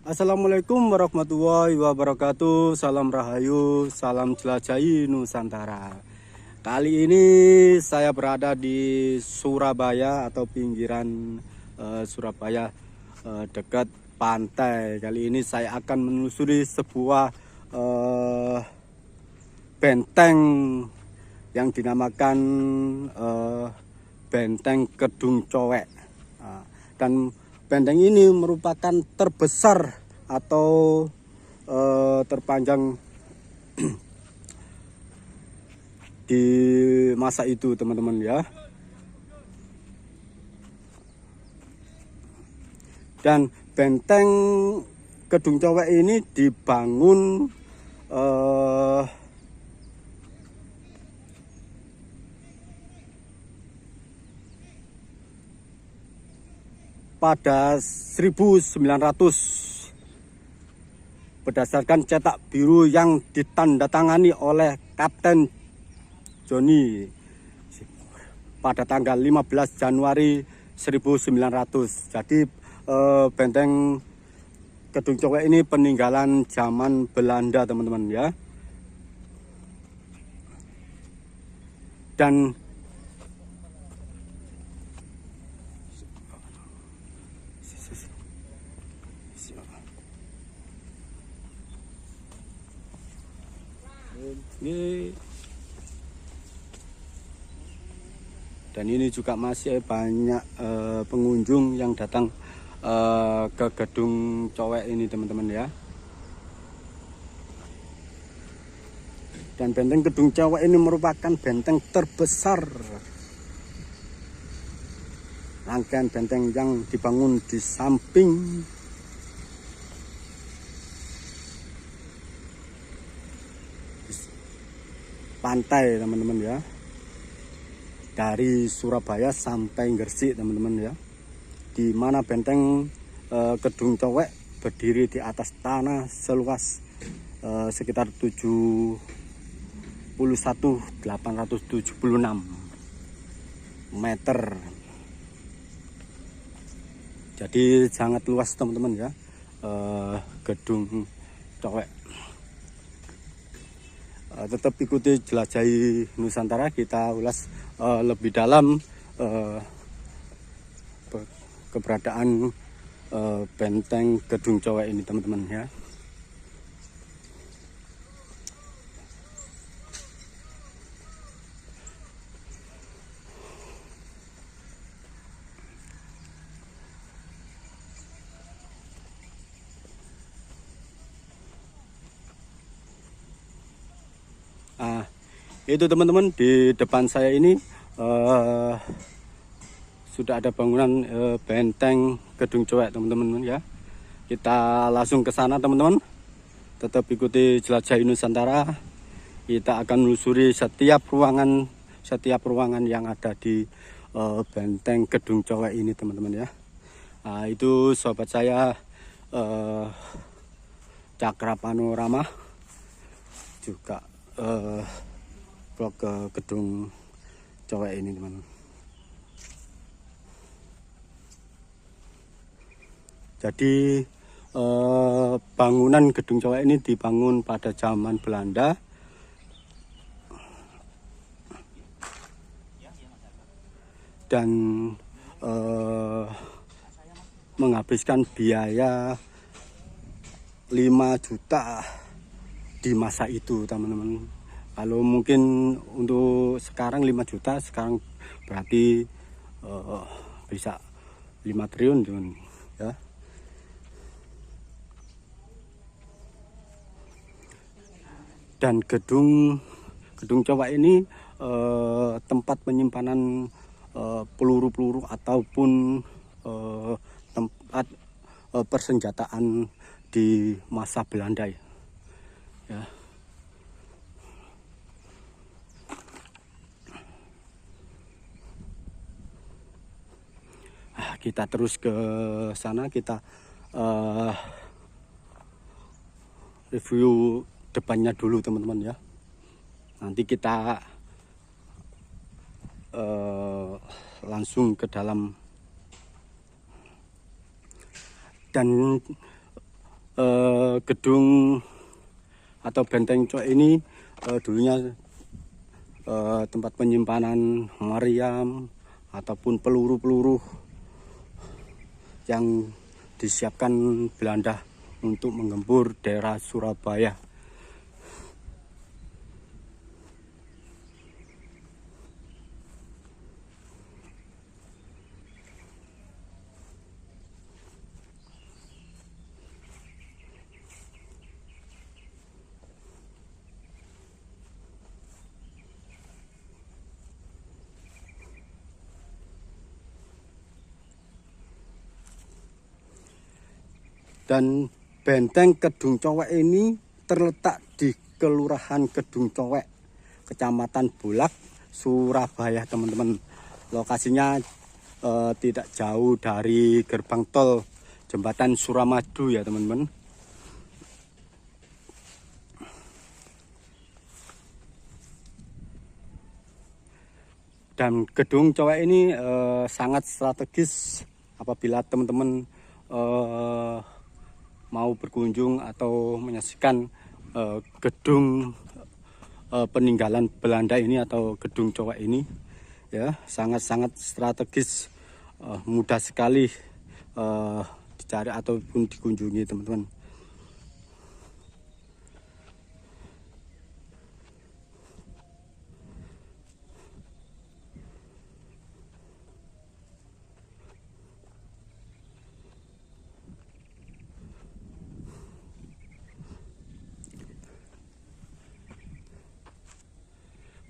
Assalamualaikum warahmatullahi wabarakatuh. Salam Rahayu, salam jelajahi Nusantara. Kali ini saya berada di Surabaya atau pinggiran Surabaya, dekat pantai. Kali ini saya akan menelusuri sebuah benteng yang dinamakan Benteng Kedung Cowek. Dan benteng ini merupakan terbesar atau terpanjang di masa itu, teman-teman ya. Dan benteng Kedung Cowek ini dibangun pada 1900 berdasarkan cetak biru yang ditandatangani oleh Kapten Joni pada tanggal 15 Januari 1900. Jadi benteng Kedung Cowek ini peninggalan zaman Belanda, teman-teman ya. Dan ini juga masih banyak pengunjung yang datang ke Kedung Cowek ini, teman-teman ya. Dan benteng Kedung Cowek ini merupakan benteng terbesar, rangkaian benteng yang dibangun di samping pantai, teman-teman ya, dari Surabaya sampai Gresik, teman-teman ya, di mana benteng Kedung Cowek berdiri di atas tanah seluas sekitar 71.876 meter. Jadi sangat luas, teman-teman ya, Kedung Cowek. Tetap ikuti Jelajahi Nusantara, kita ulas lebih dalam keberadaan benteng Kedung Cowek ini, teman-teman ya. Itu teman-teman, di depan saya ini sudah ada bangunan benteng Kedung Cowek, teman-teman ya. Kita langsung ke sana, teman-teman. Tetap ikuti Jelajahi Nusantara. Kita akan menelusuri setiap ruangan yang ada di benteng Kedung Cowek ini, teman-teman ya. Itu sahabat saya Cakra Panorama, juga blok ke Kedung Cowek ini, teman. Jadi bangunan Kedung Cowek ini dibangun pada zaman Belanda dan menghabiskan biaya 5 juta di masa itu, teman-teman. Kalau mungkin untuk sekarang 5 juta, sekarang berarti bisa 5 triliun, teman ya. Dan Kedung Cowek ini tempat penyimpanan peluru-peluru ataupun tempat persenjataan di masa Belanda ya. Kita terus ke sana, kita review depannya dulu, teman-teman ya. Nanti kita langsung ke dalam. Dan gedung atau benteng Cowek ini dulunya tempat penyimpanan meriam ataupun peluru-peluru yang disiapkan Belanda untuk menggempur daerah Surabaya. Dan benteng Kedung Cowek ini terletak di Kelurahan Kedung Cowek, Kecamatan Bulak, Surabaya, teman-teman. Lokasinya tidak jauh dari gerbang tol Jembatan Suramadu ya, teman-teman. Dan Gedung Cowek ini sangat strategis apabila teman-teman mau berkunjung atau menyaksikan gedung peninggalan Belanda ini atau Gedung Cowek ini, ya sangat-sangat strategis, mudah sekali dicari ataupun dikunjungi, teman-teman.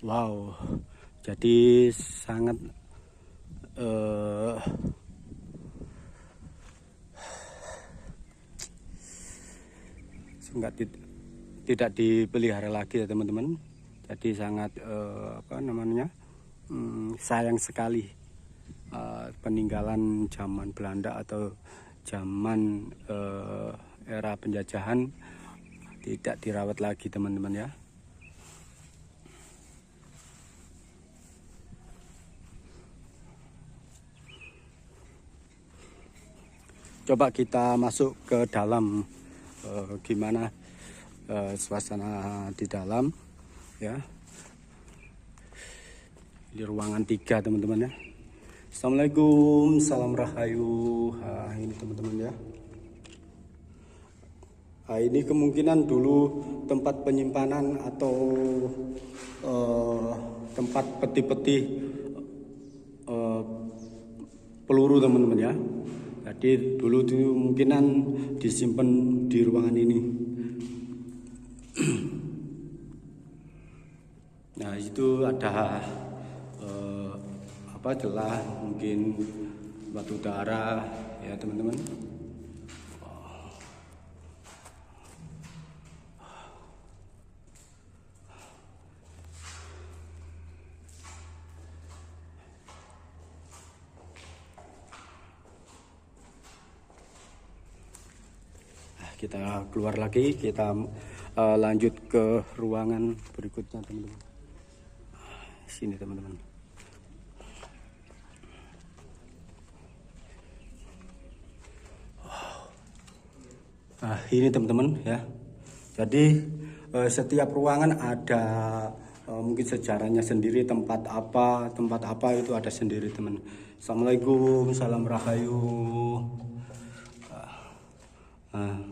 Wow, jadi sangat tidak dipelihara lagi ya, teman-teman. Jadi sangat sayang sekali peninggalan zaman Belanda atau zaman era penjajahan tidak dirawat lagi, teman-teman ya. Coba kita masuk ke dalam, gimana suasana di dalam ya. Di ruangan 3, teman-teman ya. Assalamualaikum, salam rahayu. Ini teman-teman ya. Ini kemungkinan dulu tempat penyimpanan atau tempat peti-peti peluru, teman-teman ya. Jadi dulu itu kemungkinan disimpan di ruangan ini. Nah, itu ada celah, mungkin batu bara ya, teman-teman. Kita keluar lagi, kita lanjut ke ruangan berikutnya, teman-teman. Sini, teman-teman. Nah, ini teman-teman ya. Jadi setiap ruangan ada mungkin sejarahnya sendiri, tempat apa itu ada sendiri, teman. Assalamualaikum, salam rahayu. Nah,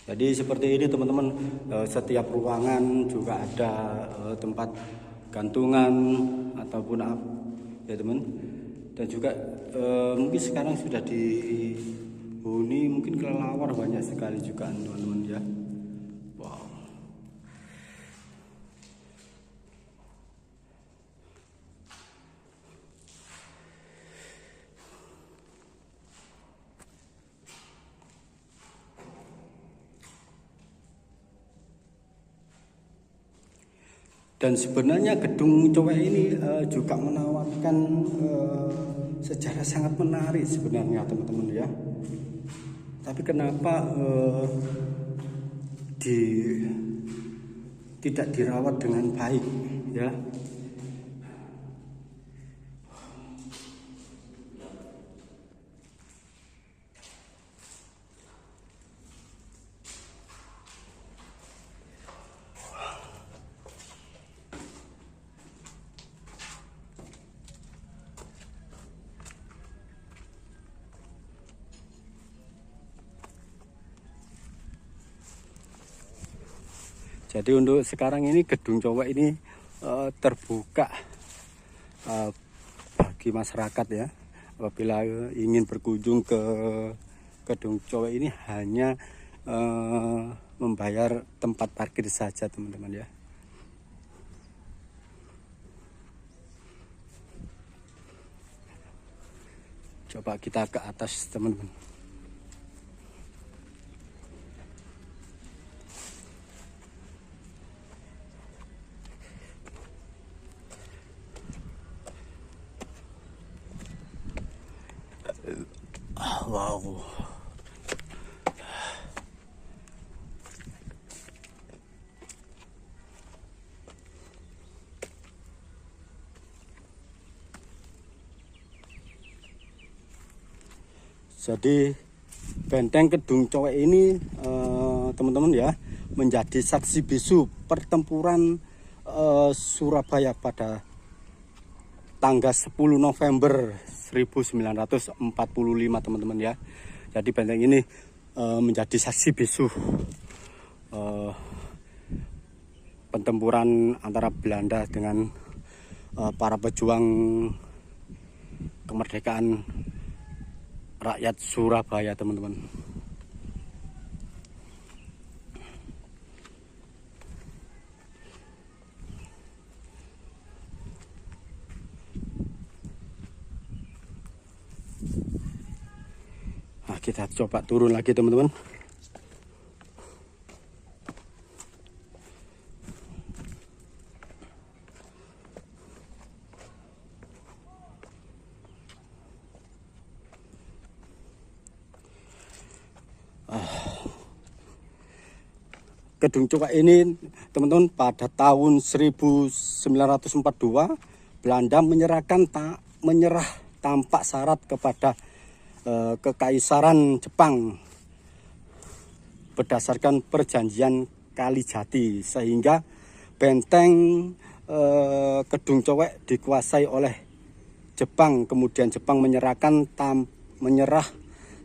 jadi seperti ini, teman-teman. Setiap ruangan juga ada tempat gantungan ataupun apa ya, teman. Dan juga mungkin sekarang sudah dihuni mungkin kelelawar banyak sekali juga, teman-teman ya. Wow. Dan sebenarnya Gedung Cowek ini juga menawarkan sejarah sangat menarik sebenarnya, teman-teman ya. Tapi kenapa tidak dirawat dengan baik ya? Jadi untuk sekarang ini Gedung Cowek ini terbuka bagi masyarakat ya. Apabila ingin berkunjung ke Gedung Cowek ini hanya membayar tempat parkir saja teman-teman ya. Coba kita ke atas teman-teman. Wow. Jadi benteng Gedung Cowek ini teman-teman ya menjadi saksi bisu pertempuran Surabaya pada tanggal 10 November 1945 teman-teman ya. Jadi benteng ini menjadi saksi bisu pertempuran antara Belanda dengan para pejuang kemerdekaan rakyat Surabaya teman-teman. Nah, kita coba turun lagi teman-teman. Gedung Cowek ini teman-teman pada tahun 1942 Belanda menyerah tanpa syarat kepada Kekaisaran Jepang berdasarkan perjanjian Kalijati, sehingga benteng Gedung Cowek dikuasai oleh Jepang. Kemudian Jepang menyerah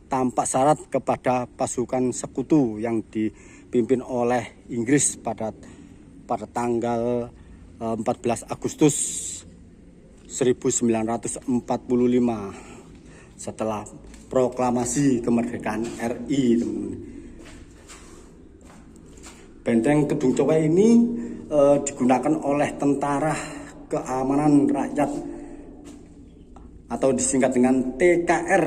tanpa syarat kepada pasukan sekutu yang dipimpin oleh Inggris pada tanggal 14 Agustus 1945 setelah proklamasi kemerdekaan RI teman-teman. Benteng Gedung Cowek ini digunakan oleh Tentara Keamanan Rakyat atau disingkat dengan TKR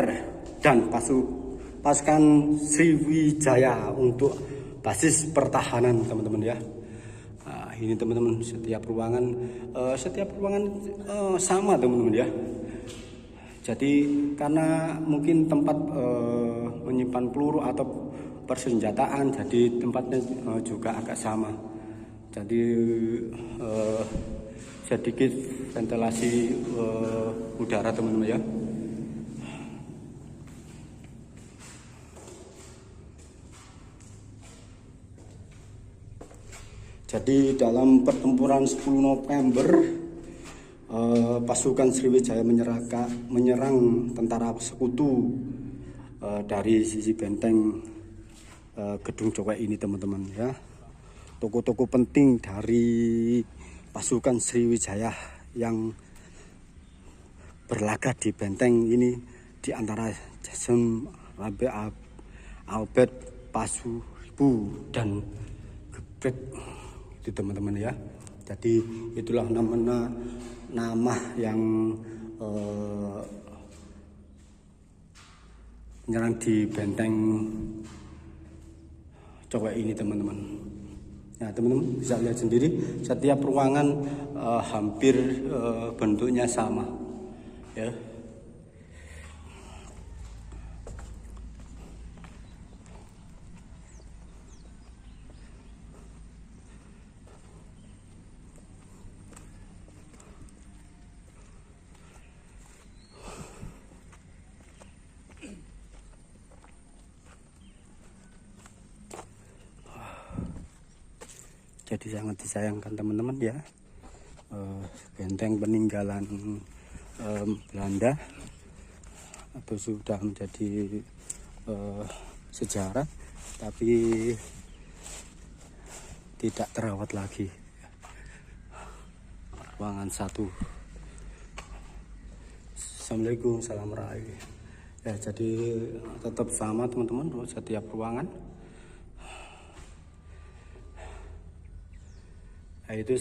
dan pasukan Sriwijaya untuk basis pertahanan teman-teman ya. Nah, ini teman-teman setiap ruangan sama teman-teman ya. Jadi karena mungkin tempat menyimpan peluru atau persenjataan, jadi tempatnya juga agak sama. Jadi sedikit ventilasi udara teman-teman ya. Jadi dalam pertempuran 10 November pasukan Sriwijaya menyerang tentara sekutu dari sisi benteng Gedung Cowek ini teman-teman ya. Toko-toko penting dari pasukan Sriwijaya yang berlaga di benteng ini di antara Jason Rabe Albert Pasuribu dan Gebrek itu teman-teman ya. Jadi itulah nama yang menyerang di benteng Cowek ini teman-teman. Nah teman-teman bisa lihat sendiri setiap ruangan hampir bentuknya sama ya. Jadi sangat disayangkan teman-teman ya, benteng peninggalan Belanda atau sudah menjadi sejarah, tapi tidak terawat lagi. Ruangan 1. Assalamualaikum, salam rai. Ya, jadi tetap sama teman-teman setiap ruangan. Nah, itu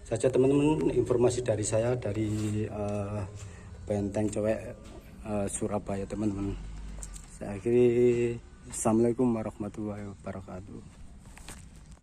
saja teman-teman informasi dari saya dari Benteng Cowek Surabaya teman-teman. Saya akhiri. Assalamualaikum warahmatullahi wabarakatuh.